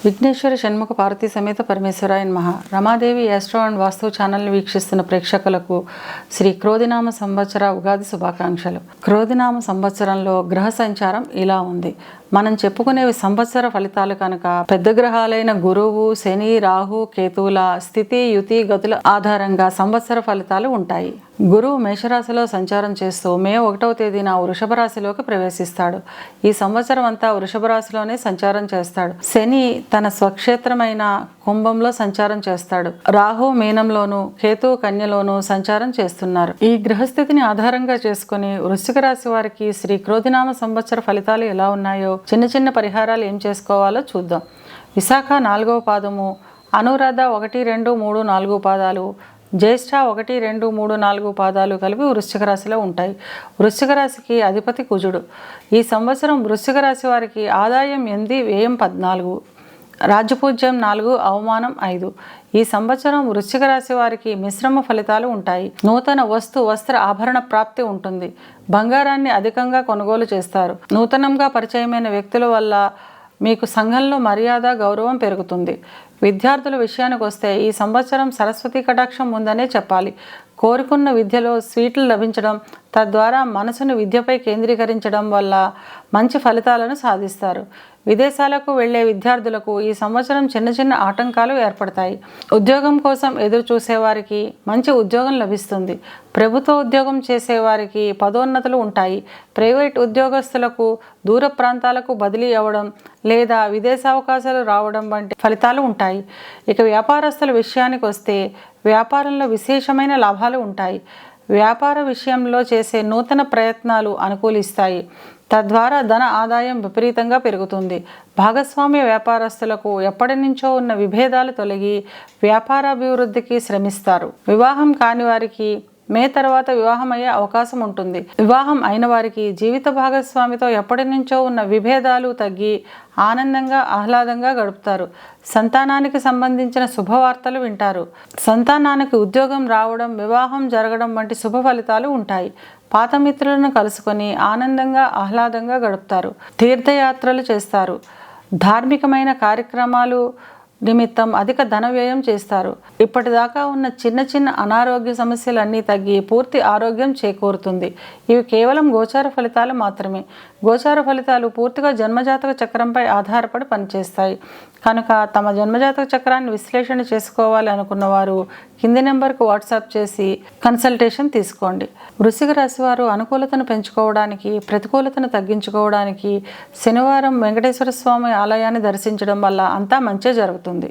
విఘ్నేశ్వర షణ్ముఖ పార్వతీ సమేత పరమేశ్వరాయ నమః. Ramadevi astro and వాస్తు ఛానల్ని వీక్షిస్తున్న ప్రేక్షకులకు శ్రీ క్రోధినామ సంవత్సర ఉగాది శుభాకాంక్షలు. క్రోధినామ సంవత్సరంలో గ్రహ సంచారం ఇలా ఉంది. మనం చెప్పుకునేవి సంవత్సర ఫలితాలు కనుక పెద్ద గ్రహాలైన గురువు, శని, రాహు, కేతువుల స్థితి, యుతి, గతుల ఆధారంగా సంవత్సర ఫలితాలు ఉంటాయి. గురువు మేషరాశిలో సంచారం చేస్తూ మే 1వ తేదీన వృషభ రాశిలోకి ప్రవేశిస్తాడు. ఈ సంవత్సరం అంతా వృషభ రాశిలోనే సంచారం చేస్తాడు. శని తన స్వక్షేత్రమైన కుంభంలో సంచారం చేస్తాడు. రాహు మీనంలోను, కేతువు కన్యలోను సంచారం చేస్తున్నారు. ఈ గ్రహస్థితిని ఆధారంగా చేసుకుని వృశ్చిక రాశి వారికి శ్రీ క్రోధినామ సంవత్సర ఫలితాలు ఎలా ఉన్నాయో, చిన్న చిన్న పరిహారాలు ఏం చేసుకోవాలో చూద్దాం. విశాఖ 4వ పాదము, అనురాధ 1, 2, 3, 4 పాదాలు, జ్యేష్ఠ 1, 2, 3, 4 పాదాలు కలిపి వృశ్చిక రాశిలో ఉంటాయి. వృశ్చిక రాశికి అధిపతి కుజుడు. ఈ సంవత్సరం వృశ్చిక రాశి వారికి ఆదాయం 8, వ్యయం 14, రాజ్యపూజ్యం 4, అవమానం 5. ఈ సంవత్సరం వృశ్చిక రాశి వారికి మిశ్రమ ఫలితాలు ఉంటాయి. నూతన వస్త్ర ఆభరణ ప్రాప్తి ఉంటుంది. బంగారాన్ని అధికంగా కొనుగోలు చేస్తారు. నూతనంగా పరిచయమైన వ్యక్తుల వల్ల మీకు సంఘంలో మర్యాద, గౌరవం పెరుగుతుంది. విద్యార్థుల విషయానికి వస్తే ఈ సంవత్సరం సరస్వతి కటాక్షం ఉందనే చెప్పాలి. కోరుకున్న విద్యలో స్వీట్లు లభించడం, తద్వారా మనసును విద్యపై కేంద్రీకరించడం వల్ల మంచి ఫలితాలను సాధిస్తారు. విదేశాలకు వెళ్ళే విద్యార్థులకు ఈ సంవత్సరం చిన్న చిన్న ఆటంకాలు ఏర్పడతాయి. ఉద్యోగం కోసం ఎదురు చూసేవారికి మంచి ఉద్యోగం లభిస్తుంది. ప్రభుత్వ ఉద్యోగం చేసేవారికి పదోన్నతులు ఉంటాయి. ప్రైవేట్ ఉద్యోగస్తులకు దూర ప్రాంతాలకు బదిలీ అవ్వడం లేదా విదేశావకాశాలు రావడం వంటి ఫలితాలు ఉంటాయి. ఇక వ్యాపారస్తుల విషయానికి వస్తే వ్యాపారంలో విశేషమైన లాభాలు ఉంటాయి. వ్యాపార విషయంలో చేసే నూతన ప్రయత్నాలు అనుకూలిస్తాయి. తద్వారా ధన ఆదాయం విపరీతంగా పెరుగుతుంది. భాగస్వామ్య వ్యాపారస్తులకు ఎప్పటి నుంచో ఉన్న విభేదాలు తొలగి వ్యాపారాభివృద్ధికి శ్రమిస్తారు. వివాహం కాని వారికి మే తర్వాత వివాహం అయ్యే అవకాశం ఉంటుంది. వివాహం అయిన వారికి జీవిత భాగస్వామితో ఎప్పటి నుంచో ఉన్న విభేదాలు తగ్గి ఆనందంగా, ఆహ్లాదంగా గడుపుతారు. సంతానానికి సంబంధించిన శుభవార్తలు వింటారు. సంతానానికి ఉద్యోగం రావడం, వివాహం జరగడం వంటి శుభ ఫలితాలు ఉంటాయి. పాత మిత్రులను కలుసుకొని ఆనందంగా, ఆహ్లాదంగా గడుపుతారు. తీర్థయాత్రలు చేస్తారు. ధార్మికమైన కార్యక్రమాలు నిమిత్తం అధిక ధన వ్యయం చేస్తారు. ఇప్పటిదాకా ఉన్న చిన్న చిన్న అనారోగ్య సమస్యలన్నీ తగ్గి పూర్తి ఆరోగ్యం చేకూరుతుంది. ఇవి కేవలం గోచార ఫలితాలు మాత్రమే. గోచార ఫలితాలు పూర్తిగా జన్మజాతక చక్రంపై ఆధారపడి పనిచేస్తాయి కనుక తమ జన్మజాతక చక్రాన్ని విశ్లేషణ చేసుకోవాలి అనుకున్న వారు కింది నెంబర్కు వాట్సాప్ చేసి కన్సల్టేషన్ తీసుకోండి. వృశ్చిక రాశి వారు అనుకూలతను పెంచుకోవడానికి, ప్రతికూలతను తగ్గించుకోవడానికి శనివారం వెంకటేశ్వర స్వామి ఆలయాన్ని దర్శించడం వల్ల అంతా మంచి జరుగుతుంది.